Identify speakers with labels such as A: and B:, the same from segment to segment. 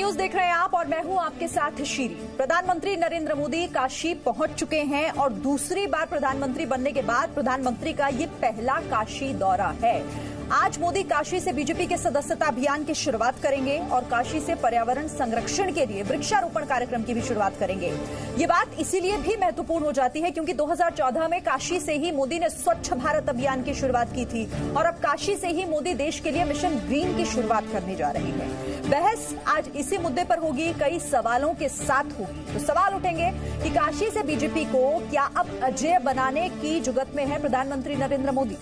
A: News देख रहे हैं आप और मैं हूं आपके साथ शीरी। प्रधानमंत्री नरेंद्र मोदी काशी पहुंच चुके हैं और दूसरी बार प्रधानमंत्री बनने के बाद प्रधानमंत्री का ये पहला काशी दौरा है। आज मोदी काशी से बीजेपी के सदस्यता अभियान की शुरुआत करेंगे और काशी से पर्यावरण संरक्षण के लिए वृक्षारोपण कार्यक्रम की भी शुरुआत करेंगे। ये बात इसीलिए भी महत्वपूर्ण हो जाती है क्योंकि 2014 में काशी से ही मोदी ने स्वच्छ भारत अभियान की शुरुआत की थी और अब काशी से ही मोदी देश के लिए मिशन ग्रीन की शुरुआत करने जा रहे हैं। बहस आज इसी मुद्दे पर होगी, कई सवालों के साथ होगी। तो सवाल उठेंगे कि काशी से बीजेपी को क्या अब अजेय बनाने की जुगत में है प्रधानमंत्री नरेंद्र मोदी।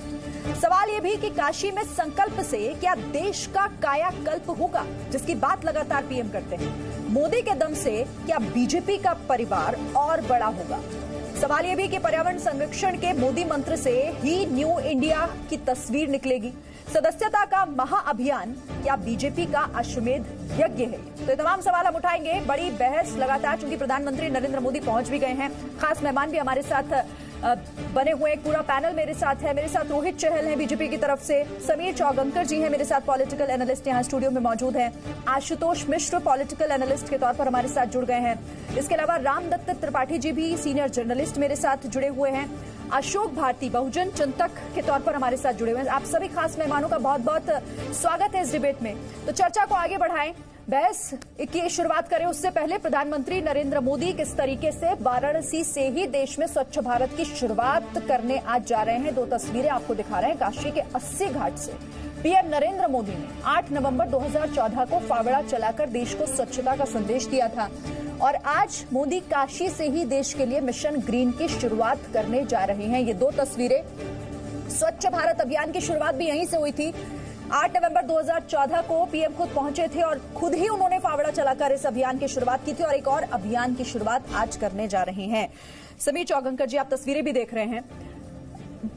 A: सवाल यह भी कि काशी में संकल्प से क्या देश का कायाकल्प होगा, जिसकी बात लगातार पीएम करते हैं। मोदी के दम से क्या बीजेपी का परिवार और बड़ा होगा। सवाल यह भी कि पर्यावरण संरक्षण के मोदी मंत्र से ही न्यू इंडिया की तस्वीर निकलेगी। सदस्यता का महाअभियान क्या बीजेपी का अश्वमेध यज्ञ है। तो ये तमाम सवाल हम उठाएंगे। बड़ी बहस लगातार, चूंकि प्रधानमंत्री नरेंद्र मोदी पहुंच भी गए हैं। खास मेहमान भी हमारे साथ बने हुए एक पूरा पैनल मेरे साथ है। मेरे साथ रोहित चहल हैं बीजेपी की तरफ से, समीर चौगंकर जी हैं मेरे साथ, पॉलिटिकल एनालिस्ट यहां स्टूडियो में मौजूद हैं। आशुतोष मिश्र पॉलिटिकल एनालिस्ट के तौर पर हमारे साथ जुड़ गए हैं। इसके अलावा रामदत्त त्रिपाठी जी भी सीनियर जर्नलिस्ट मेरे साथ जुड़े हुए हैं। अशोक भारती बहुजन चिंतक के तौर पर हमारे साथ जुड़े हुए हैं। आप सभी खास मेहमानों का बहुत बहुत स्वागत है इस डिबेट में। तो चर्चा को आगे बढ़ाएं, बहस की शुरुआत करें उससे पहले प्रधानमंत्री नरेंद्र मोदी किस तरीके से वाराणसी से ही देश में स्वच्छ भारत की शुरुआत करने आज जा रहे हैं। दो तस्वीरें आपको दिखा रहे हैं काशी के 80 घाट से। पीएम नरेंद्र मोदी ने 8 नवंबर 2014 को फावड़ा चलाकर देश को स्वच्छता का संदेश दिया था और आज मोदी काशी से ही देश के लिए मिशन ग्रीन की शुरुआत करने जा रहे हैं। ये दो तस्वीरें, स्वच्छ भारत अभियान की शुरुआत भी यहीं से हुई थी। 8 नवंबर 2014 को पीएम खुद पहुंचे थे और खुद ही उन्होंने फावड़ा चलाकर इस अभियान की शुरुआत की थी और एक और अभियान की शुरुआत आज करने जा रहे हैं। समीर चौगंकर जी, आप तस्वीरें भी देख रहे हैं।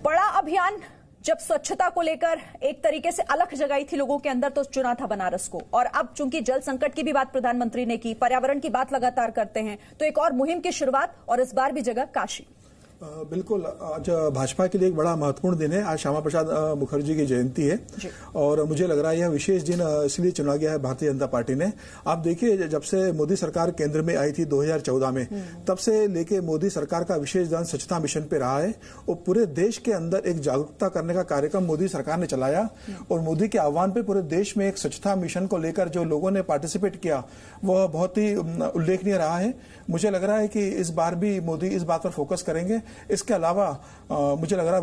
A: बड़ा अभियान जब स्वच्छता को लेकर एक तरीके से अलख जगाई थी लोगों के अंदर तो चुना था बनारस को, और अब चूंकि जल संकट की भी बात प्रधानमंत्री ने की, पर्यावरण की बात लगातार करते हैं, तो एक और मुहिम की शुरुआत और इस बार भी जगह काशी।
B: बिल्कुल, आज भाजपा के लिए एक बड़ा महत्वपूर्ण दिन है। आज श्यामा प्रसाद मुखर्जी की जयंती है और मुझे लग रहा है यह विशेष दिन इसलिए चुना गया है भारतीय जनता पार्टी ने। आप देखिए, जब से मोदी सरकार केंद्र में आई थी 2014 में, तब से लेके मोदी सरकार का विशेष ध्यान स्वच्छता मिशन पे रहा है और पूरे देश के अंदर एक जागरूकता करने का कार्यक्रम मोदी सरकार ने चलाया और मोदी के आह्वान पे पूरे देश में एक स्वच्छता मिशन को लेकर जो लोगों ने पार्टिसिपेट किया वह बहुत ही उल्लेखनीय रहा है। मुझे लग रहा है कि इस बार भी मोदी इस बात पर फोकस करेंगे। इसके अलावा मुझे लग रहा है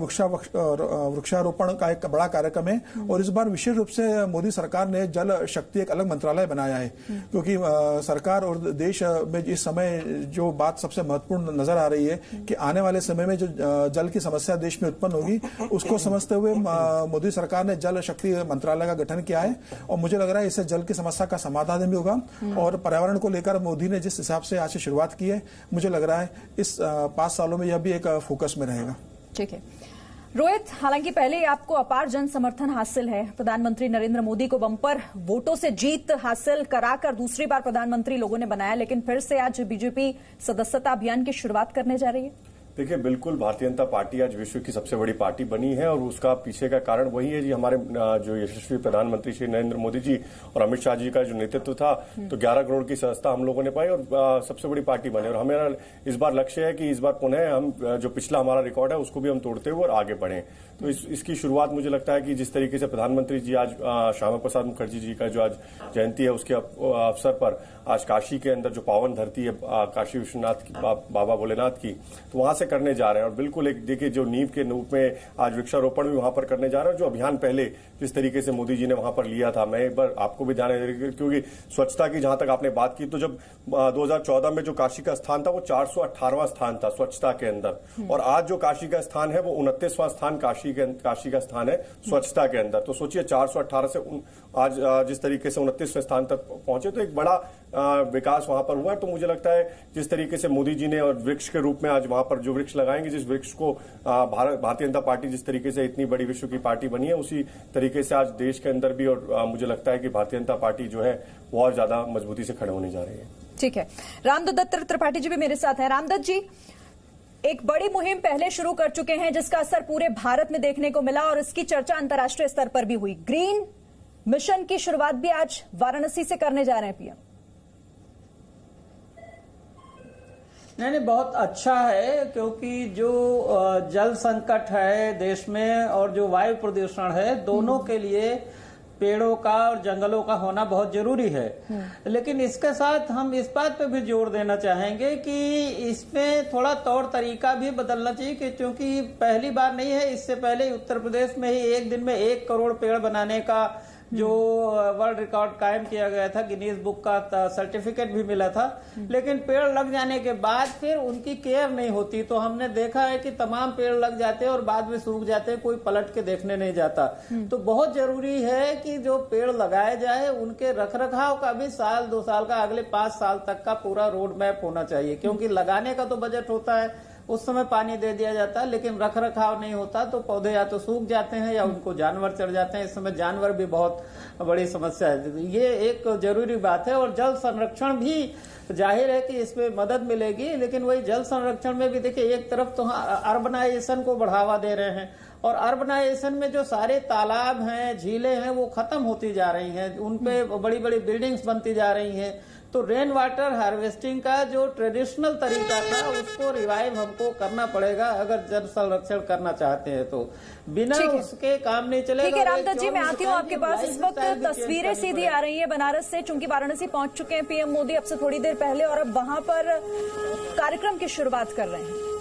B: वृक्षारोपण का एक बड़ा कार्यक्रम है और इस बार विशेष रूप से मोदी सरकार ने जल शक्ति एक अलग मंत्रालय बनाया है, क्योंकि सरकार और देश में इस समय जो बात सबसे महत्वपूर्ण नजर आ रही है कि आने वाले समय में जो जल की समस्या देश में उत्पन्न होगी, उसको समझते हुए मोदी सरकार ने जल शक्ति मंत्रालय का गठन किया है और मुझे लग रहा है इससे जल की समस्या का समाधान भी होगा। और पर्यावरण को लेकर मोदी ने जिस हिसाब से आज से शुरुआत की है, मुझे लग रहा है इस 5 सालों में यह भी एक फोकस में रहेगा।
A: ठीक है रोहित, हालांकि पहले ही आपको अपार जन समर्थन हासिल है। प्रधानमंत्री नरेंद्र मोदी को बम्पर वोटों से जीत हासिल कराकर दूसरी बार प्रधानमंत्री लोगों ने बनाया, लेकिन फिर से आज बीजेपी सदस्यता अभियान की शुरुआत करने जा रही है।
C: देखिए, बिल्कुल भारतीय जनता पार्टी आज विश्व की सबसे बड़ी पार्टी बनी है और उसका पीछे का कारण वही है जी, हमारे जो यशस्वी प्रधानमंत्री श्री नरेंद्र मोदी जी और अमित शाह जी का जो नेतृत्व था, तो 11 करोड़ की सदस्यता हम लोगों ने पाई और सबसे बड़ी पार्टी बने। और हमारा इस बार लक्ष्य है कि इस बार पुनः हम जो पिछला हमारा रिकॉर्ड है उसको भी हम तोड़ते हुए और आगे बढ़ें। तो इसकी शुरुआत मुझे लगता है कि जिस तरीके से प्रधानमंत्री जी आज श्यामा प्रसाद मुखर्जी जी का जो आज जयंती है उसके अवसर पर आज काशी के अंदर जो पावन धरती है काशी विश्वनाथ की बाबा भोलेनाथ की, तो वहां से करने जा रहे हैं। और बिल्कुल एक देखिए जो नींव के रूप में आज वृक्षारोपण भी वहां पर करने जा रहे हैं। जो अभियान पहले जिस तरीके से मोदी जी ने वहां पर लिया था, मैं एक बार आपको भी ध्यान है, क्योंकि स्वच्छता की जहां तक आपने बात की, तो जब 2014 में जो काशी का स्थान था वो 418वां स्थान था स्वच्छता के अंदर, और आज जो काशी का स्थान है वो 29वां स्थान काशी का स्थान है स्वच्छता के अंदर। तो सोचिए 418 से आज जिस तरीके से 29वें स्थान तक पहुंचे, तो एक बड़ा विकास वहां पर हुआ। तो मुझे लगता है जिस तरीके से मोदी जी ने और वृक्ष के रूप में आज वहां पर जो वृक्ष लगाएंगे, जिस वृक्ष को भारतीय जनता पार्टी जिस तरीके से इतनी बड़ी विश्व की पार्टी बनी है, उसी तरीके से आज देश के अंदर भी और मुझे लगता है कि भारतीय जनता पार्टी जो है वो और ज्यादा मजबूती से खड़े होने जा रही है।
A: ठीक है, रामदत्त त्रिपाठी जी भी मेरे साथ हैं। रामदत्त जी, एक बड़ी मुहिम पहले शुरू कर चुके हैं जिसका असर पूरे भारत में देखने को मिला और इसकी चर्चा अंतर्राष्ट्रीय स्तर पर भी हुई। ग्रीन मिशन की शुरुआत भी आज वाराणसी से करने जा रहे हैं पीएम।
D: नहीं, बहुत अच्छा है, क्योंकि जो जल संकट है देश में और जो वायु प्रदूषण है, दोनों के लिए पेड़ों का और जंगलों का होना बहुत जरूरी है। लेकिन इसके साथ हम इस बात पे भी जोर देना चाहेंगे कि इसमें थोड़ा तौर तरीका भी बदलना चाहिए, क्योंकि पहली बार नहीं है, इससे पहले उत्तर प्रदेश में ही एक दिन में 1 करोड़ पेड़ बनाने का जो वर्ल्ड रिकॉर्ड कायम किया गया था, गिनीज बुक का सर्टिफिकेट भी मिला था। लेकिन पेड़ लग जाने के बाद फिर उनकी केयर नहीं होती, तो हमने देखा है कि तमाम पेड़ लग जाते हैं और बाद में सूख जाते हैं, कोई पलट के देखने नहीं जाता। तो बहुत जरूरी है कि जो पेड़ लगाए जाए उनके रखरखाव का भी 1-2 साल का, अगले 5 साल तक का पूरा रोड मैप होना चाहिए, क्योंकि लगाने का तो बजट होता है, उस समय पानी दे दिया जाता है, लेकिन रख रखाव नहीं होता तो पौधे या तो सूख जाते हैं या उनको जानवर चढ़ जाते हैं। इस समय जानवर भी बहुत बड़ी समस्या है, ये एक जरूरी बात है। और जल संरक्षण भी जाहिर है कि इसमें मदद मिलेगी, लेकिन वही जल संरक्षण में भी देखिए, एक तरफ तो अर्बनाइजेशन को बढ़ावा दे रहे हैं, और अर्बनाइजेशन में जो सारे तालाब हैं, झीलें हैं, वो खत्म होती जा रही हैं, उनपे बड़ी बड़ी बिल्डिंग्स बनती जा रही हैं। तो रेन वाटर हार्वेस्टिंग का जो ट्रेडिशनल तरीका था उसको रिवाइव हमको करना पड़ेगा, अगर जल संरक्षण करना चाहते हैं तो। बिना उसके काम नहीं चलेगा।
A: ठीक है रामदत्त जी, मैं आती हूँ आपके पास। इस वक्त तस्वीरें सीधी आ रही है बनारस से, चूंकि वाराणसी पहुंच चुके हैं पीएम मोदी अब से थोड़ी देर पहले, और अब वहां पर कार्यक्रम की शुरुआत कर रहे हैं।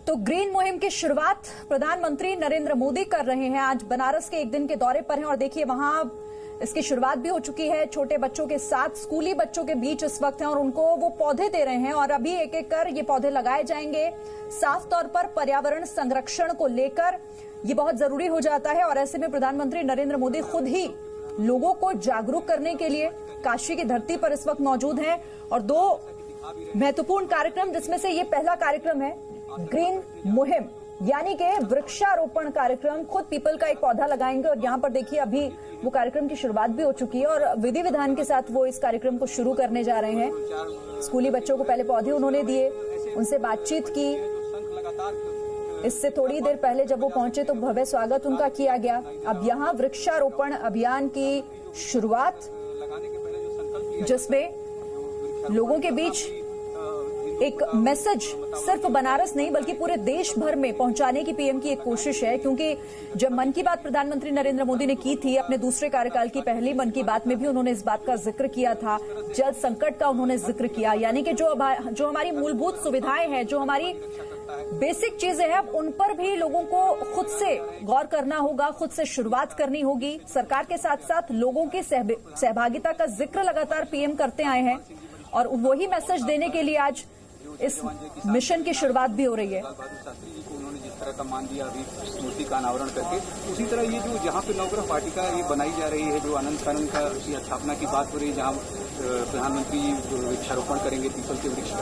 A: तो ग्रीन मुहिम की शुरुआत प्रधानमंत्री नरेंद्र मोदी कर रहे हैं। आज बनारस के एक दिन के दौरे पर हैं और देखिए वहां इसकी शुरुआत भी हो चुकी है। छोटे बच्चों के साथ स्कूली बच्चों के बीच इस वक्त हैं और उनको वो पौधे दे रहे हैं और अभी एक एक कर ये पौधे लगाए जाएंगे। साफ तौर पर पर्यावरण संरक्षण को लेकर ये बहुत जरूरी हो जाता है और ऐसे में प्रधानमंत्री नरेंद्र मोदी खुद ही लोगों को जागरूक करने के लिए काशी की धरती पर इस वक्त मौजूद हैं और 2 महत्वपूर्ण कार्यक्रम, जिसमें से ये पहला कार्यक्रम है ग्रीन मुहिम, यानी कि वृक्षारोपण कार्यक्रम। खुद पीपल का एक पौधा लगाएंगे और यहाँ पर देखिए अभी वो कार्यक्रम की शुरुआत भी हो चुकी है और विधि विधान के साथ वो इस कार्यक्रम को शुरू करने जा रहे हैं। स्कूली बच्चों को पहले पौधे उन्होंने दिए, उनसे बातचीत की। इससे थोड़ी देर पहले जब वो पहुंचे तो भव्य स्वागत उनका किया गया। अब यहाँ वृक्षारोपण अभियान की शुरुआत, जिसमें लोगों के बीच एक मैसेज सिर्फ बनारस नहीं बल्कि पूरे देश भर में पहुंचाने की पीएम की एक कोशिश है। क्योंकि जब मन की बात प्रधानमंत्री नरेंद्र मोदी ने की थी अपने दूसरे कार्यकाल की पहली मन की बात में भी उन्होंने इस बात का जिक्र किया था, जल संकट का उन्होंने जिक्र किया, यानी कि जो हमारी मूलभूत सुविधाएं हैं, जो हमारी बेसिक चीजें हैं, अब उन पर भी लोगों को खुद से गौर करना होगा, खुद से शुरुआत करनी होगी। सरकार के साथ साथ लोगों की सहभागिता का जिक्र लगातार पीएम करते आए हैं और वही मैसेज देने के लिए आज इस मिशन की शुरुआत भी हो रही है।
E: शास्त्री जी को उन्होंने जिस तरह का मान दिया अभी मूर्ति का अनावरण करके, उसी तरह ये जो जहाँ पे नवग्रह वाटिका ये बनाई जा रही है, जो आनंद कानन का स्थापना की बात हो रही है, जहाँ प्रधानमंत्री वृक्षारोपण करेंगे, पीपल के वृक्ष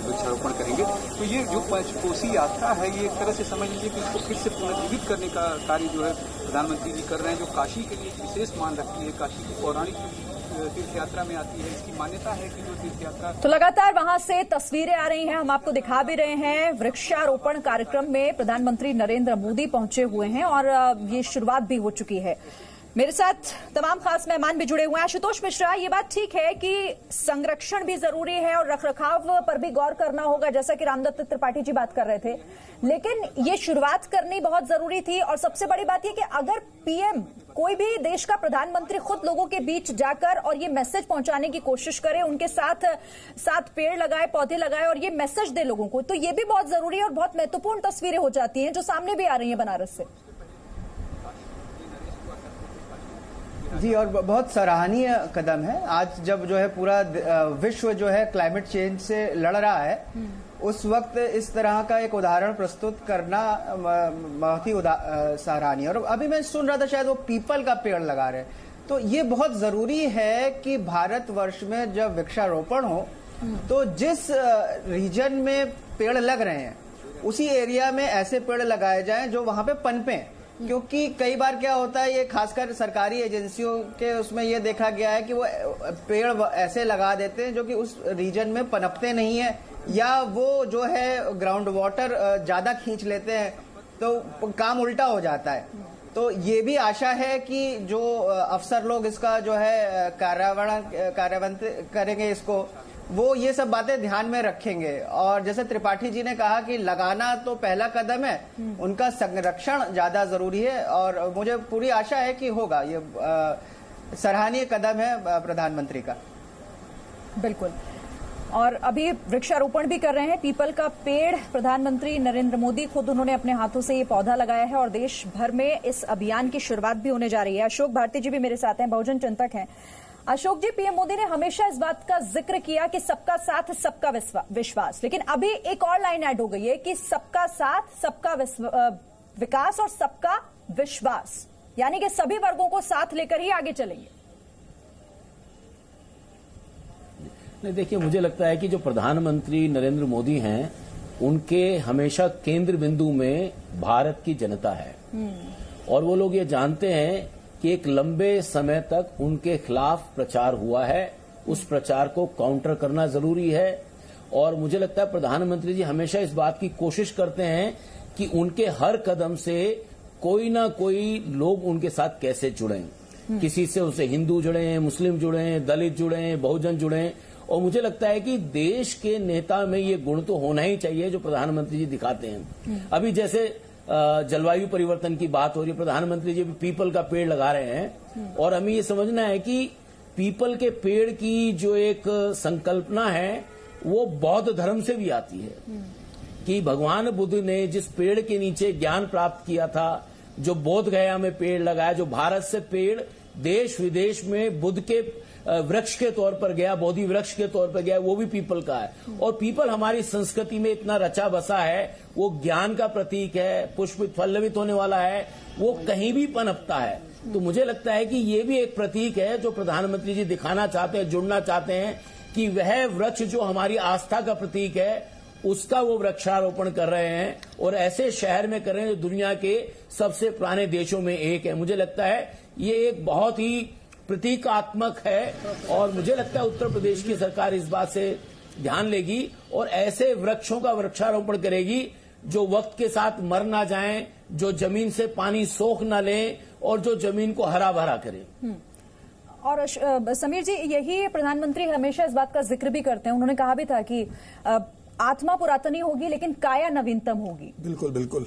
E: वृक्षारोपण करेंगे, तो ये जो पंचकोसी यात्रा है ये एक तरह से समझ लीजिए कि इसको फिर से पुनर्जीवित करने का कार्य जो है प्रधानमंत्री जी कर रहे हैं, जो काशी के लिए विशेष मान रखती है। काशी की पौराणिक तीर्थ यात्रा में आती है, इसकी मान्यता है कि जो तीर्थ यात्रा।
A: तो लगातार वहां से तस्वीरें आ रही हैं, हम आपको दिखा भी रहे हैं। वृक्षारोपण कार्यक्रम में प्रधानमंत्री नरेंद्र मोदी पहुंचे हुए हैं और ये शुरुआत भी हो चुकी है। मेरे साथ तमाम खास मेहमान भी जुड़े हुए हैं। आशुतोष मिश्रा, ये बात ठीक है कि संरक्षण भी जरूरी है और रखरखाव पर भी गौर करना होगा, जैसा कि रामदत्त त्रिपाठी जी बात कर रहे थे, लेकिन ये शुरुआत करनी बहुत जरूरी थी और सबसे बड़ी बात यह कि अगर पीएम कोई भी देश का प्रधानमंत्री खुद लोगों के बीच जाकर और ये मैसेज पहुंचाने की कोशिश करे, उनके साथ पेड़ लगाए, पौधे लगाए और ये मैसेज दे लोगों को, तो ये भी बहुत जरूरी है और बहुत महत्वपूर्ण तस्वीरें हो जाती हैं जो सामने भी आ रही हैं बनारस से।
F: जी, और बहुत सराहनीय कदम है। आज जब जो है पूरा विश्व जो है क्लाइमेट चेंज से लड़ रहा है, उस वक्त इस तरह का एक उदाहरण प्रस्तुत करना बहुत ही सराहनीय। और अभी मैं सुन रहा था शायद वो पीपल का पेड़ लगा रहे हैं, तो ये बहुत जरूरी है कि भारतवर्ष में जब वृक्षारोपण हो तो जिस रीजन में पेड़ लग रहे हैं उसी एरिया में ऐसे पेड़ लगाए जाएं जो वहां पे पनपे, क्योंकि कई बार क्या होता है, ये खासकर सरकारी एजेंसियों के उसमें ये देखा गया है कि वो पेड़ ऐसे लगा देते हैं जो कि उस रीजन में पनपते नहीं है, या वो जो है ग्राउंड वाटर ज्यादा खींच लेते हैं, तो काम उल्टा हो जाता है। तो ये भी आशा है कि जो अफसर लोग इसका जो है कार्यान्वयन करेंगे इसको, वो ये सब बातें ध्यान में रखेंगे। और जैसे त्रिपाठी जी ने कहा कि लगाना तो पहला कदम है, उनका संरक्षण ज्यादा जरूरी है, और मुझे पूरी आशा है कि होगा। ये सराहनीय कदम है प्रधानमंत्री का।
A: बिल्कुल। और अभी वृक्षारोपण भी कर रहे हैं, पीपल का पेड़। प्रधानमंत्री नरेंद्र मोदी खुद उन्होंने अपने हाथों से ये पौधा लगाया है और देश भर में इस अभियान की शुरुआत भी होने जा रही है। अशोक भारती जी भी मेरे साथ हैं, बहुजन चिंतक हैं। अशोक जी, पीएम मोदी ने हमेशा इस बात का जिक्र किया कि सबका साथ सबका विश्वास, लेकिन अभी एक और लाइन ऐड हो गई है कि सबका साथ सबका विकास और सबका विश्वास, यानी कि सभी वर्गों को साथ लेकर ही आगे चलेंगे।
G: नहीं, देखिए, मुझे लगता है कि जो प्रधानमंत्री नरेंद्र मोदी हैं, उनके हमेशा केंद्र बिंदु में भारत की जनता है, और वो लोग ये जानते हैं कि एक लंबे समय तक उनके खिलाफ प्रचार हुआ है, उस प्रचार को काउंटर करना जरूरी है। और मुझे लगता है प्रधानमंत्री जी हमेशा इस बात की कोशिश करते हैं कि उनके हर कदम से कोई ना कोई लोग उनके साथ कैसे जुड़ें, किसी से उसे हिंदू जुड़े, मुस्लिम जुड़े, दलित जुड़े, बहुजन जुड़े। और मुझे लगता है कि देश के नेता में ये गुण तो होना ही चाहिए जो प्रधानमंत्री जी दिखाते हैं। अभी जैसे जलवायु परिवर्तन की बात हो रही है, प्रधानमंत्री जी भी पीपल का पेड़ लगा रहे हैं, और हमें ये समझना है कि पीपल के पेड़ की जो एक संकल्पना है वो बौद्ध धर्म से भी आती है, कि भगवान बुद्ध ने जिस पेड़ के नीचे ज्ञान प्राप्त किया था, जो बोध गया में पेड़ लगाया, जो भारत से पेड़ देश विदेश में बुद्ध के वृक्ष के तौर पर गया, बोधि वृक्ष के तौर पर गया, वो भी पीपल का है। और पीपल हमारी संस्कृति में इतना रचा बसा है, वो ज्ञान का प्रतीक है, पुष्पित पल्लवित होने वाला है, वो कहीं भी पनपता है। तो मुझे लगता है कि ये भी एक प्रतीक है जो प्रधानमंत्री जी दिखाना चाहते हैं, जुड़ना चाहते हैं, कि वह वृक्ष जो हमारी आस्था का प्रतीक है उसका वो वृक्षारोपण कर रहे हैं, और ऐसे शहर में कर रहे हैं जो दुनिया के सबसे पुराने देशों में एक है। मुझे लगता है ये एक बहुत ही प्रतीकात्मक है, और मुझे लगता है उत्तर प्रदेश की सरकार इस बात से ध्यान लेगी और ऐसे वृक्षों का वृक्षारोपण करेगी जो वक्त के साथ मर ना जाएं, जो जमीन से पानी सोख ना लें, और जो जमीन को हरा भरा करें।
A: और समीर जी, यही प्रधानमंत्री हमेशा इस बात का जिक्र भी करते हैं। उन्होंने कहा भी था कि आत्मा पुरातनी होगी लेकिन काया नवीनतम होगी।
B: बिल्कुल बिल्कुल,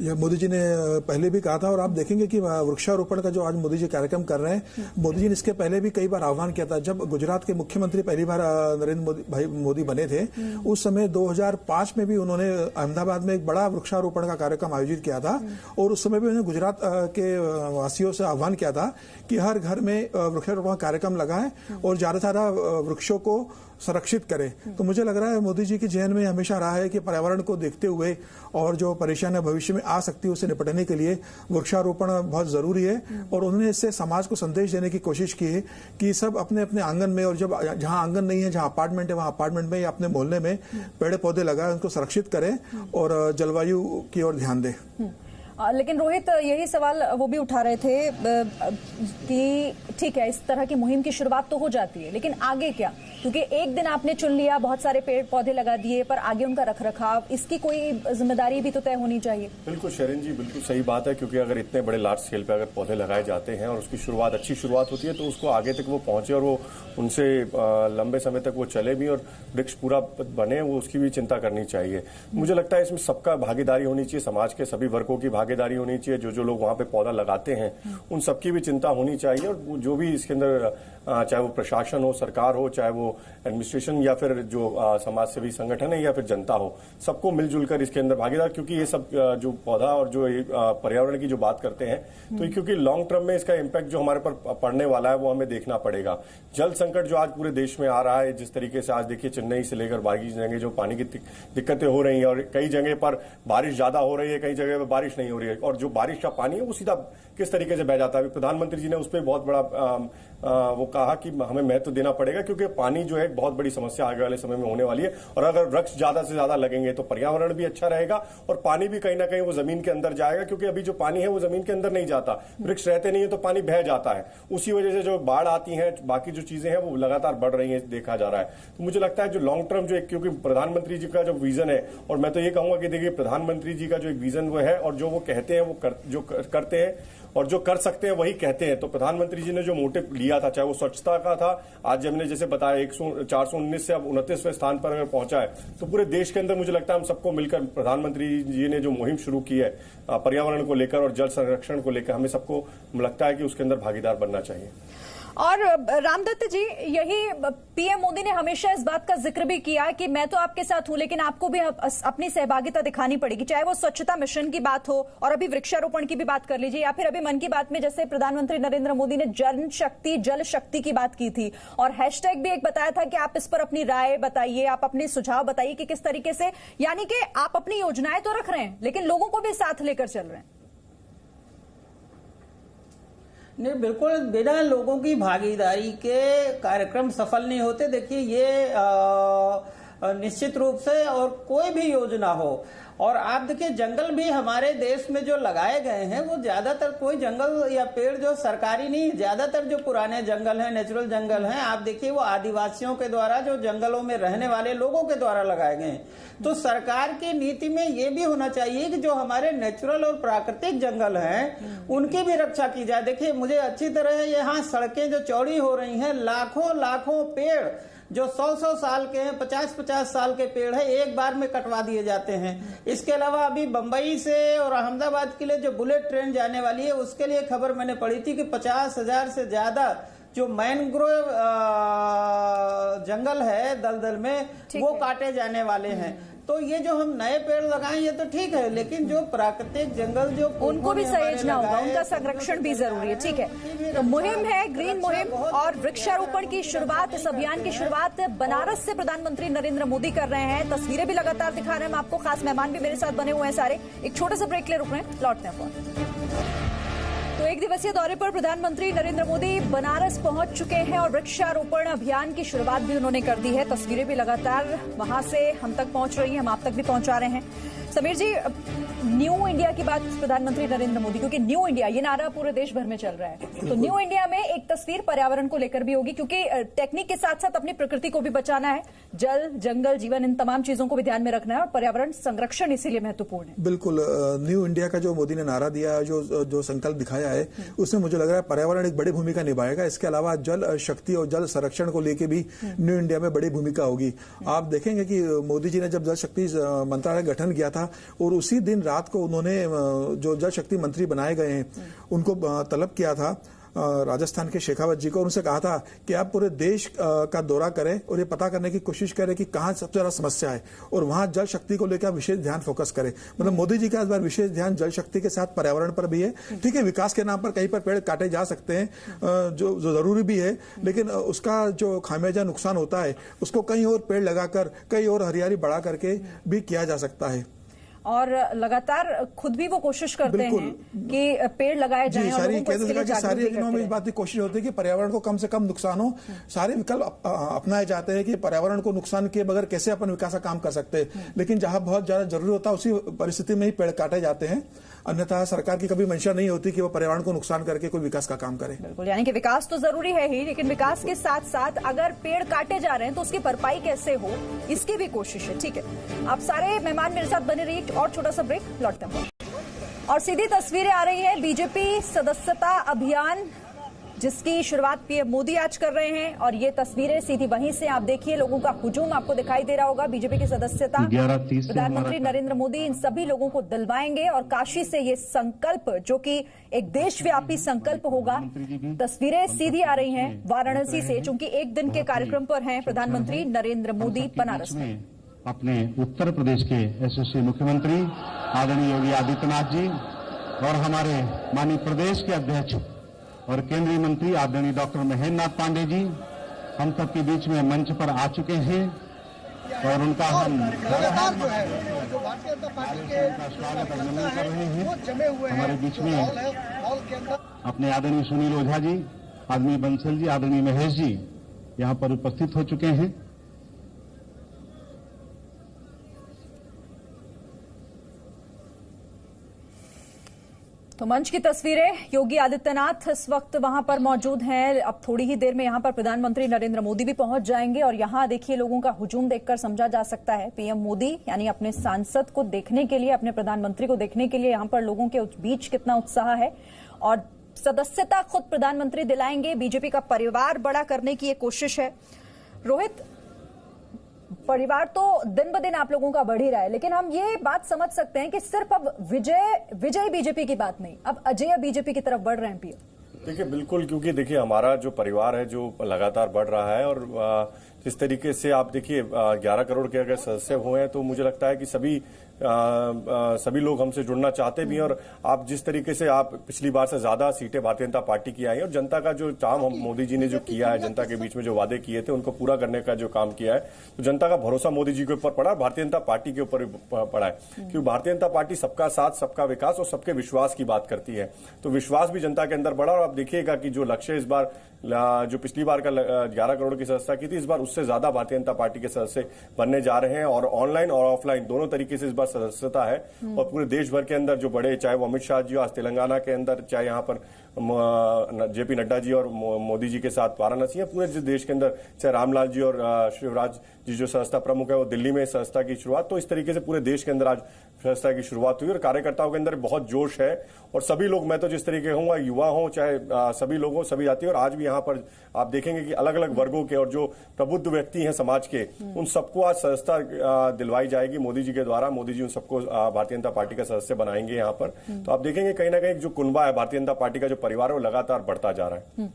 B: यह मोदी जी ने पहले भी कहा था, और आप देखेंगे कि वृक्षारोपण का जो आज मोदी जी कार्यक्रम कर रहे हैं, मोदी जी ने इसके पहले भी कई बार आह्वान किया था। जब गुजरात के मुख्यमंत्री पहली बार नरेंद्र मोदी बने थे, उस समय 2005 में भी उन्होंने अहमदाबाद में एक बड़ा वृक्षारोपण का कार्यक्रम आयोजित किया था, और उस समय भी उन्होंने गुजरात के वासियों से आह्वान किया था कि हर घर में वृक्षारोपण कार्यक्रम लगाएं और ज्यादा से ज्यादा वृक्षों को संरक्षित करें। तो मुझे लग रहा है मोदी जी की जहन में हमेशा रहा है कि पर्यावरण को देखते हुए और जो परेशानियां भविष्य में आ सकती है उसे निपटने के लिए वृक्षारोपण बहुत जरूरी है, और उन्होंने इससे समाज को संदेश देने की कोशिश की है कि सब अपने अपने आंगन में, और जब जहां आंगन नहीं है, जहां अपार्टमेंट है, वहां अपार्टमेंट में या अपने मोहल्ले में पेड़ पौधे लगाए, उनको संरक्षित करें और जलवायु की ओर ध्यान दें।
A: लेकिन रोहित, यही सवाल वो भी उठा रहे थे कि ठीक है, इस तरह की मुहिम की शुरुआत तो हो जाती है, लेकिन आगे क्या? क्योंकि एक दिन आपने चुन लिया, बहुत सारे पेड़ पौधे लगा दिए, पर आगे उनका रखरखाव, इसकी कोई जिम्मेदारी भी तो तय होनी चाहिए। बिल्कुल
C: शरीन जी, बिल्कुल सही बात है, क्योंकि अगर इतने बड़े लार्ज स्केल पे अगर पौधे लगाए जाते हैं और उसकी शुरुआत अच्छी शुरुआत होती है तो उसको आगे तक वो पहुंचे और वो उनसे लंबे समय तक वो चले भी और वृक्ष पूरा बने, वो उसकी भी चिंता करनी चाहिए। मुझे लगता है इसमें सबका भागीदारी होनी चाहिए, समाज के सभी वर्गों की भागीदारी होनी चाहिए, जो लोग वहां पे पौधा लगाते हैं उन सबकी भी चिंता होनी चाहिए, और जो भी इसके अंदर चाहे वो प्रशासन हो, सरकार हो, चाहे वो एडमिनिस्ट्रेशन या फिर जो समाज सेवी संगठन है या फिर जनता हो, सबको मिलजुल कर इसके अंदर भागीदार, क्योंकि ये सब जो पौधा और जो पर्यावरण की जो बात करते हैं तो क्योंकि लॉन्ग टर्म में इसका इम्पैक्ट जो हमारे पर पड़ने वाला है वो हमें देखना पड़ेगा। जल संकट जो आज पूरे देश में आ रहा है, जिस तरीके से आज देखिए चेन्नई से लेकर बाकी जगह जो पानी की दिक्कतें हो रही हैं, और कई जगह पर बारिश ज्यादा हो रही है, कई जगह पर बारिश नहीं हो रही है, और जो बारिश का पानी है वो सीधा किस तरीके से बह जाता है। प्रधानमंत्री जी ने उस पर बहुत बड़ा वो कहा कि हमें महत्व देना पड़ेगा, क्योंकि पानी जो है एक बहुत बड़ी समस्या आगे वाले समय में होने वाली है, और अगर वृक्ष ज्यादा से ज्यादा लगेंगे तो पर्यावरण भी अच्छा रहेगा और पानी भी कहीं ना कहीं वो जमीन के अंदर जाएगा, क्योंकि अभी जो पानी है वो जमीन के अंदर नहीं जाता, वृक्ष रहते नहीं है तो पानी बह जाता है। उसी वजह से जो बाढ़ आती है, बाकी जो चीजें हैं वो लगातार बढ़ रही है, देखा जा रहा है। तो मुझे लगता है जो लॉन्ग टर्म जो क्योंकि प्रधानमंत्री जी का जो विजन है, और मैं तो ये कहूंगा कि देखिए प्रधानमंत्री जी का जो एक विजन वो है, और जो वो कहते हैं वो करते हैं, और जो कर सकते हैं वही कहते हैं। तो प्रधानमंत्री जी ने जो मोटिव लिया था, चाहे वो स्वच्छता का था, आज हमने जैसे बताया 419 से अब 29वें स्थान पर अगर पहुंचा है, तो पूरे देश के अंदर मुझे लगता है हम सबको मिलकर प्रधानमंत्री जी ने जो मुहिम शुरू की है पर्यावरण को लेकर और जल संरक्षण को लेकर, हमें सबको लगता है कि उसके अंदर भागीदार बनना चाहिए।
A: और रामदत्त जी, यही पीएम मोदी ने हमेशा इस बात का जिक्र भी किया कि मैं तो आपके साथ हूं, लेकिन आपको भी अपनी सहभागिता दिखानी पड़ेगी, चाहे वो स्वच्छता मिशन की बात हो, और अभी वृक्षारोपण की भी बात कर लीजिए, या फिर अभी मन की बात में जैसे प्रधानमंत्री नरेंद्र मोदी ने जल शक्ति की बात की थी, और हैशटैग भी एक बताया था कि आप इस पर अपनी राय बताइए, आप अपने सुझाव बताइए कि किस तरीके से, यानी कि आप अपनी योजनाएं तो रख रहे हैं लेकिन लोगों को भी साथ लेकर चल रहे हैं।
D: नहीं, बिल्कुल बिना लोगों की भागीदारी के कार्यक्रम सफल नहीं होते। देखिए ये निश्चित रूप से, और कोई भी योजना हो, और आप देखिए जंगल भी हमारे देश में जो लगाए गए हैं वो ज्यादातर कोई जंगल या पेड़ जो सरकारी नहीं, ज्यादातर जो पुराने जंगल हैं, नेचुरल जंगल हैं, आप देखिए वो आदिवासियों के द्वारा, जो जंगलों में रहने वाले लोगों के द्वारा लगाए गए हैं। तो सरकार की नीति में ये भी होना चाहिए कि जो हमारे नेचुरल और प्राकृतिक जंगल हैं उनकी भी रक्षा की जाए। देखिए मुझे अच्छी तरह यहाँ सड़कें जो चौड़ी हो रही हैं, लाखों पेड़ जो 100 साल के हैं, 50 साल के पेड़ है, एक बार में कटवा दिए जाते हैं। इसके अलावा अभी बंबई से और अहमदाबाद के लिए जो बुलेट ट्रेन जाने वाली है, उसके लिए खबर मैंने पढ़ी थी कि 50,000 से ज्यादा जो मैनग्रोव जंगल है दलदल में, वो काटे जाने वाले हैं। तो ये जो हम नए पेड़ लगाएं ये तो ठीक है, लेकिन जो प्राकृतिक जंगल जो
A: उनको भी सहेजना होगा, उनका संरक्षण भी जरूरी है। ठीक है, तो मुहिम है ग्रीन मुहिम, और वृक्षारोपण की शुरुआत, इस अभियान की शुरुआत बनारस से प्रधानमंत्री नरेंद्र मोदी कर रहे हैं। तस्वीरें भी लगातार दिखा रहे हैं हम आपको, खास मेहमान भी मेरे साथ बने हुए हैं सारे। एक छोटे से ब्रेक ले रुक रहे हैं, लौटते हैं। तो एक दिवसीय दौरे पर प्रधानमंत्री नरेंद्र मोदी बनारस पहुंच चुके हैं और वृक्षारोपण अभियान की शुरुआत भी उन्होंने कर दी है। तस्वीरें भी लगातार वहां से हम तक पहुंच रही हैं, हम आप तक भी पहुंचा रहे हैं। समीर जी, न्यू इंडिया की बात प्रधानमंत्री नरेंद्र मोदी, क्योंकि न्यू इंडिया ये नारा पूरे देश भर में चल रहा है, तो न्यू इंडिया में एक तस्वीर पर्यावरण को लेकर भी होगी, क्योंकि टेक्निक के साथ साथ अपनी प्रकृति को भी बचाना है, जल, जंगल, जीवन, इन तमाम चीजों को भी ध्यान में रखना है, और पर्यावरण संरक्षण इसीलिए महत्वपूर्ण है।
B: बिल्कुल, न्यू इंडिया का जो मोदी ने नारा दिया, जो संकल्प दिखाया है, उसमें मुझे लग रहा है पर्यावरण एक बड़ी भूमिका निभाएगा। इसके अलावा जल शक्ति और जल संरक्षण को लेकर भी न्यू इंडिया में बड़ी भूमिका होगी। आप देखेंगे कि मोदी जी ने जब जल शक्ति मंत्रालय गठन किया था, और उसी दिन रात को उन्होंने जो जल शक्ति मंत्री बनाए गए हैं उनको तलब किया था राजस्थान के शेखावत जी को, उनसे कहा था कि आप पूरे देश का दौरा करें और ये पता करने की कोशिश करें कि कहां सबसे ज्यादा समस्या है, और वहां जल शक्ति को लेकर विशेष ध्यान फोकस करें। मतलब मोदी जी का इस बार विशेष ध्यान जल शक्ति के साथ पर्यावरण पर भी है। ठीक है, विकास के नाम पर कहीं पर पेड़ काटे जा सकते हैं, जो जरूरी भी है, लेकिन उसका जो खामियाजा नुकसान होता है उसको कहीं और पेड़ लगाकर, कहीं और हरियाली बढ़ा करके भी किया जा सकता है।
A: और लगातार खुद भी वो कोशिश करते हैं कि पेड़ लगाए जाएं, और लोगों को इसके लिए जागरूक भी करते हैं।
B: इस बात की कोशिश होती है कि पर्यावरण को कम से कम नुकसान हो। सारे विकल्प अपनाए जाते हैं कि पर्यावरण को नुकसान किए बगैर कैसे अपन विकास का काम कर सकते हैं, लेकिन जहां बहुत ज्यादा जरूरी होता है उसी परिस्थिति में ही पेड़ काटे जाते हैं। अन्यथा सरकार की कभी मंशा नहीं होती कि वो पर्यावरण को नुकसान करके कोई विकास का काम करे।
A: बिल्कुल, यानी कि विकास तो जरूरी है ही, लेकिन विकास के साथ साथ अगर पेड़ काटे जा रहे हैं तो उसकी भरपाई कैसे हो, इसकी भी कोशिश है। ठीक है, आप सारे मेहमान मेरे साथ बने रहिए, और छोटा सा ब्रेक, लौटते हैं। और सीधी तस्वीरें आ रही है बीजेपी सदस्यता अभियान जिसकी शुरुआत पीएम मोदी आज कर रहे हैं। और ये तस्वीरें सीधी वहीं से आप देखिए, लोगों का हुजूम आपको दिखाई दे रहा होगा। बीजेपी की सदस्यता प्रधानमंत्री नरेंद्र मोदी इन सभी लोगों को दिलवाएंगे और काशी से ये संकल्प, जो कि एक देशव्यापी संकल्प होगा। तस्वीरें सीधी आ रही हैं वाराणसी से, चूंकि एक दिन के कार्यक्रम पर हैं प्रधानमंत्री नरेंद्र मोदी बनारस में।
H: अपने उत्तर प्रदेश के यशस्वी मुख्यमंत्री आदरणीय योगी आदित्यनाथ जी और हमारे माननीय प्रदेश के अध्यक्ष और केंद्रीय मंत्री आदरणीय डॉक्टर महेंद्र नाथ पांडेय जी हम सबके बीच में मंच पर आ चुके हैं और उनका हम स्वागत अभिनंदन कर रहे हैं। हमारे बीच में अपने आदरणीय सुनील ओझा जी, आदरणीय बंसल जी, आदरणीय महेश जी यहाँ पर उपस्थित हो चुके हैं।
A: तो मंच की तस्वीरें, योगी आदित्यनाथ इस वक्त वहां पर मौजूद हैं। अब थोड़ी ही देर में यहां पर प्रधानमंत्री नरेंद्र मोदी भी पहुंच जाएंगे और यहां देखिए लोगों का हुजूम देखकर समझा जा सकता है पीएम मोदी यानी अपने सांसद को देखने के लिए, अपने प्रधानमंत्री को देखने के लिए यहां पर लोगों के बीच कितना उत्साह है। और सदस्यता खुद प्रधानमंत्री दिलाएंगे। बीजेपी का परिवार बड़ा करने की ये कोशिश है। रोहित, परिवार तो दिन ब दिन आप लोगों का बढ़ ही रहा है, लेकिन हम ये बात समझ सकते हैं कि सिर्फ अब विजय बीजेपी की बात नहीं, अब अजय बीजेपी की तरफ बढ़ रहे हैं पीएम।
C: देखिए बिल्कुल, क्योंकि देखिए हमारा जो परिवार है जो लगातार बढ़ रहा है और जिस तरीके से आप देखिए 11 करोड़ के अगर सदस्य हुए हैं तो मुझे लगता है कि सभी लोग हमसे जुड़ना चाहते भी हैं। और आप जिस तरीके से आप पिछली बार से ज्यादा सीटें भारतीय जनता पार्टी की आई हैं और जनता का जो काम मोदी जी ने जो किया है, जनता के बीच में जो वादे किए थे उनको पूरा करने का जो काम किया है, तो जनता का भरोसा मोदी जी के ऊपर पड़ा, भारतीय जनता पार्टी के ऊपर पड़ा है। क्योंकि भारतीय जनता पार्टी सबका साथ, सबका विकास और सबके विश्वास की बात करती है, तो विश्वास भी जनता के अंदर बढ़ा। और आप देखिएगा कि जो लक्ष्य इस बार, जो पिछली बार का 11 करोड़ की सदस्यता की थी, इस बार उससे ज्यादा भारतीय जनता पार्टी के सदस्य बनने जा रहे हैं। और ऑनलाइन और ऑफलाइन दोनों तरीके से इस बार सदस्यता है। और पूरे देश भर के अंदर जो बड़े, चाहे वो अमित शाह जी आज तेलंगाना के अंदर, चाहे यहाँ पर जेपी नड्डा जी और मोदी जी के साथ वाराणसी है, पूरे देश के अंदर चाहे रामलाल जी और शिवराज जी जो संस्था प्रमुख है वो दिल्ली में संस्था की शुरुआत, तो इस तरीके से पूरे देश के अंदर आज संस्था की शुरुआत हुई और कार्यकर्ताओं के अंदर बहुत जोश है। और सभी लोग, मैं तो जिस तरीके हूँ, युवा हों चाहे सभी लोग हों, सभी जाति, और आज भी यहाँ पर आप देखेंगे कि अलग अलग वर्गों के और जो प्रबुद्ध व्यक्ति हैं समाज के, उन सबको आज सदस्यता दिलवाई जाएगी मोदी जी के द्वारा। मोदी जी उन सबको भारतीय जनता पार्टी का सदस्य बनाएंगे यहाँ पर। तो आप देखेंगे कहीं ना कहीं जो कुनबा है भारतीय जनता पार्टी का, जो परिवार है, वो लगातार बढ़ता जा रहा है।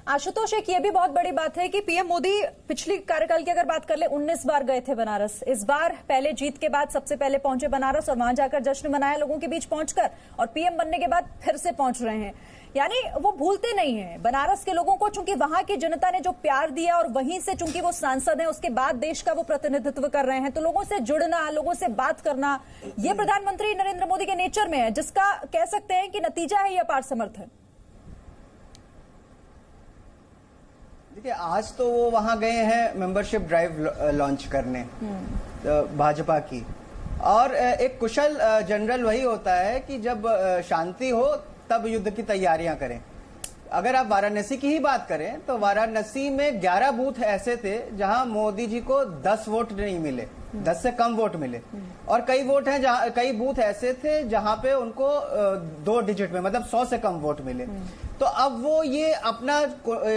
A: आशुतोष, एक ये भी बहुत बड़ी बात है कि पीएम मोदी पिछली कार्यकाल की अगर बात कर ले 19 बार गए थे बनारस। इस बार पहले जीत के बाद सबसे पहले पहुंचे बनारस और वहां जाकर जश्न मनाया लोगों के बीच पहुंचकर, और पीएम बनने के बाद फिर से पहुंच रहे हैं। यानी वो भूलते नहीं हैं बनारस के लोगों को, चूंकि वहां की जनता ने जो प्यार दिया और वहीं से चूंकि वो सांसद हैं, उसके बाद देश का वो प्रतिनिधित्व कर रहे हैं, तो लोगों से जुड़ना, लोगों से बात करना, ये प्रधानमंत्री नरेंद्र मोदी के नेचर में है, जिसका कह सकते हैं कि नतीजा है ये अपार समर्थन।
F: देखिए, आज तो वो वहां गए हैं मेंबरशिप ड्राइव लॉन्च करने भाजपा की। और एक कुशल जनरल वही होता है कि जब शांति हो तब युद्ध की तैयारियां करें। अगर आप वाराणसी की ही बात करें तो वाराणसी में 11 बूथ ऐसे थे जहां मोदी जी को 10 वोट नहीं मिले, 10 से कम वोट मिले। और कई बूथ ऐसे थे जहां पे उनको 2 डिजिट में, मतलब 100 से कम वोट मिले। तो अब वो ये अपना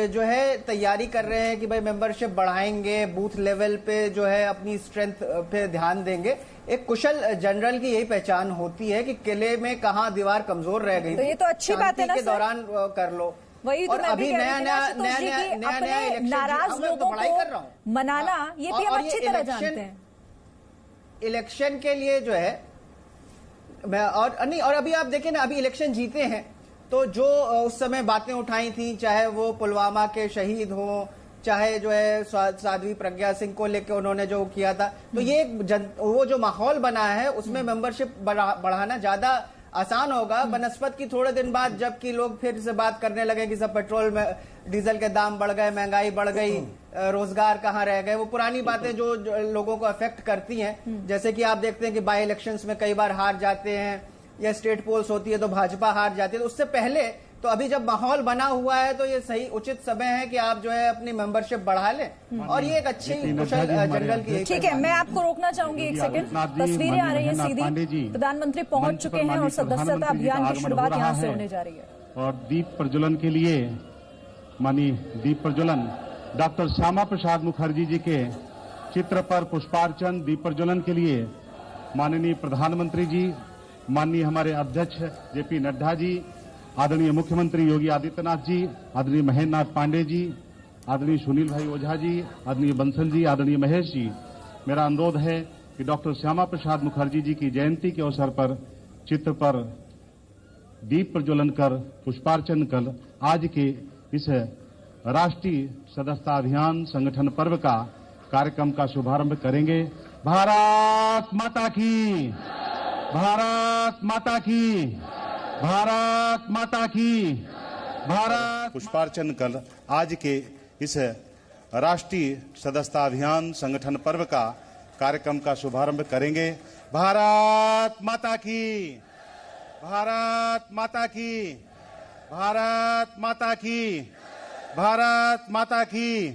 F: जो है तैयारी कर रहे हैं कि भाई मेंबरशिप बढ़ाएंगे, बूथ लेवल पे जो है अपनी स्ट्रेंथ पे ध्यान देंगे। एक कुशल जनरल की यही पहचान होती है कि किले में कहाँ दीवार कमजोर रह गई,
A: तो ये तो अच्छी बात है ना
F: के दौरान कर लो।
A: वही तो
F: और अभी नया
A: नाराज लोगों को मनाना, ये भी हम अच्छी तरह जानते हैं।
F: इलेक्शन के लिए जो है और अभी आप देखें ना, अभी इलेक्शन जीते हैं तो जो उस समय बातें उठाई थी, चाहे वो पुलवामा के शहीद हो, चाहे जो है साध्वी प्रज्ञा सिंह को लेकर उन्होंने जो किया था, तो ये वो जो माहौल बना है उसमें मेंबरशिप बढ़ाना ज्यादा आसान होगा बनस्पत की थोड़े दिन बाद, जबकि लोग फिर से बात करने लगे कि सब पेट्रोल में डीजल के दाम बढ़ गए, महंगाई बढ़ गई, रोजगार कहाँ रह गए। वो पुरानी बातें जो लोगों को अफेक्ट करती हैं, जैसे कि आप देखते हैं कि बाई इलेक्शंस में कई बार हार जाते हैं या स्टेट पोल्स होती है तो भाजपा हार जाती है। तो उससे पहले तो अभी जब माहौल बना हुआ है तो ये सही उचित समय है कि आप जो है अपनी मेंबरशिप बढ़ा लें। और ये एक अच्छी कुशल जनरल की।
A: ठीक है, मैं आपको रोकना चाहूंगी एक सेकंड। तस्वीरें आ रही हैं सीधी, प्रधानमंत्री पहुंच चुके हैं और सदस्यता अभियान की शुरुआत यहां से होने जा रही है।
H: और दीप प्रज्वलन के लिए माननीय दीप प्रज्वलन डॉक्टर श्यामा प्रसाद मुखर्जी जी के चित्र पर पुष्पार्चन दीप प्रज्वलन के लिए माननीय प्रधानमंत्री जी, माननीय हमारे अध्यक्ष जेपी नड्डा जी, आदरणीय मुख्यमंत्री योगी आदित्यनाथ जी, आदरणीय महेंद्र नाथ पांडे जी, आदरणीय सुनील भाई ओझा जी, आदरणीय बंसल जी, आदरणीय महेश जी, मेरा अनुरोध है कि डॉक्टर श्यामा प्रसाद मुखर्जी जी की जयंती के अवसर पर चित्र पर दीप प्रज्वलन कर पुष्पार्चन कर आज के इस राष्ट्रीय सदस्यता अभियान संगठन पर्व का कार्यक्रम का शुभारंभ करेंगे। भारत माता की, भारत माता की, भारत माता की, भारत। पुष्पार्चन कर आज के इस राष्ट्रीय सदस्यता अभियान संगठन पर्व का कार्यक्रम का शुभारंभ करेंगे। भारत माता की, भारत माता की, भारत माता की, भारत माता की।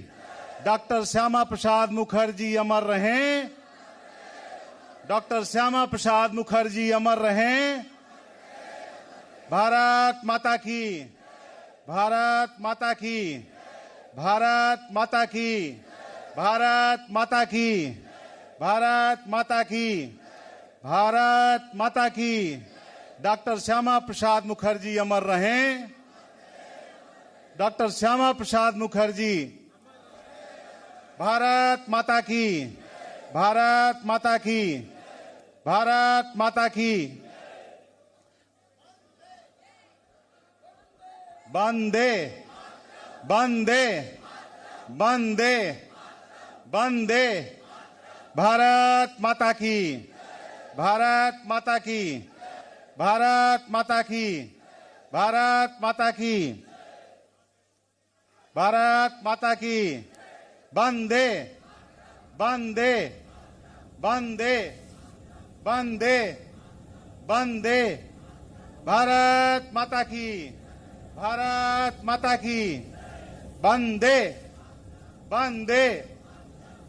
H: डॉक्टर श्यामा प्रसाद मुखर्जी अमर रहें, डॉक्टर श्यामा प्रसाद मुखर्जी अमर रहें। भारत माता की, भारत माता की, भारत माता की, भारत माता की, भारत माता की, भारत माता की। डॉक्टर श्यामा प्रसाद मुखर्जी अमर रहें, डॉक्टर श्यामा प्रसाद मुखर्जी। भारत माता की, भारत माता की, भारत माता की। वंदे वंदे वंदे वंदे। भारत माता की, भारत माता की, भारत माता की, भारत माता की, भारत माता की। वंदे वंदे वंदे वंदे वंदे। भारत माता की, भारत माता की। वंदे वंदे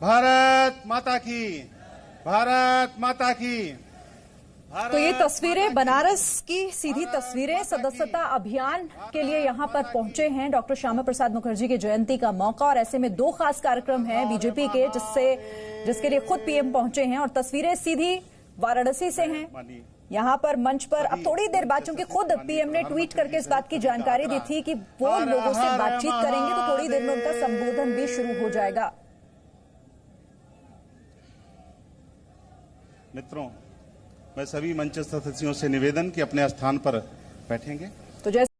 H: भारत माता की, भारत माता की।
A: तो ये तस्वीरें बनारस की सीधी तस्वीरें सदस्यता अभियान के लिए यहाँ पर पहुंचे हैं डॉक्टर श्यामा प्रसाद मुखर्जी की जयंती का मौका, और ऐसे में दो खास कार्यक्रम हैं बीजेपी के जिसके लिए खुद पीएम पहुंचे हैं, और तस्वीरें सीधी वाराणसी से हैं। यहाँ पर मंच पर अब थोड़ी देर बाद, चूंकि खुद पीएम ने ट्वीट करके इस बात की जानकारी दी थी कि वो लोगों से बातचीत करेंगे, तो थोड़ी देर में उनका संबोधन भी शुरू हो जाएगा।
H: मित्रों, मैं सभी मंच सदस्यों से निवेदन कि अपने स्थान पर बैठेंगे।
A: तो जैसे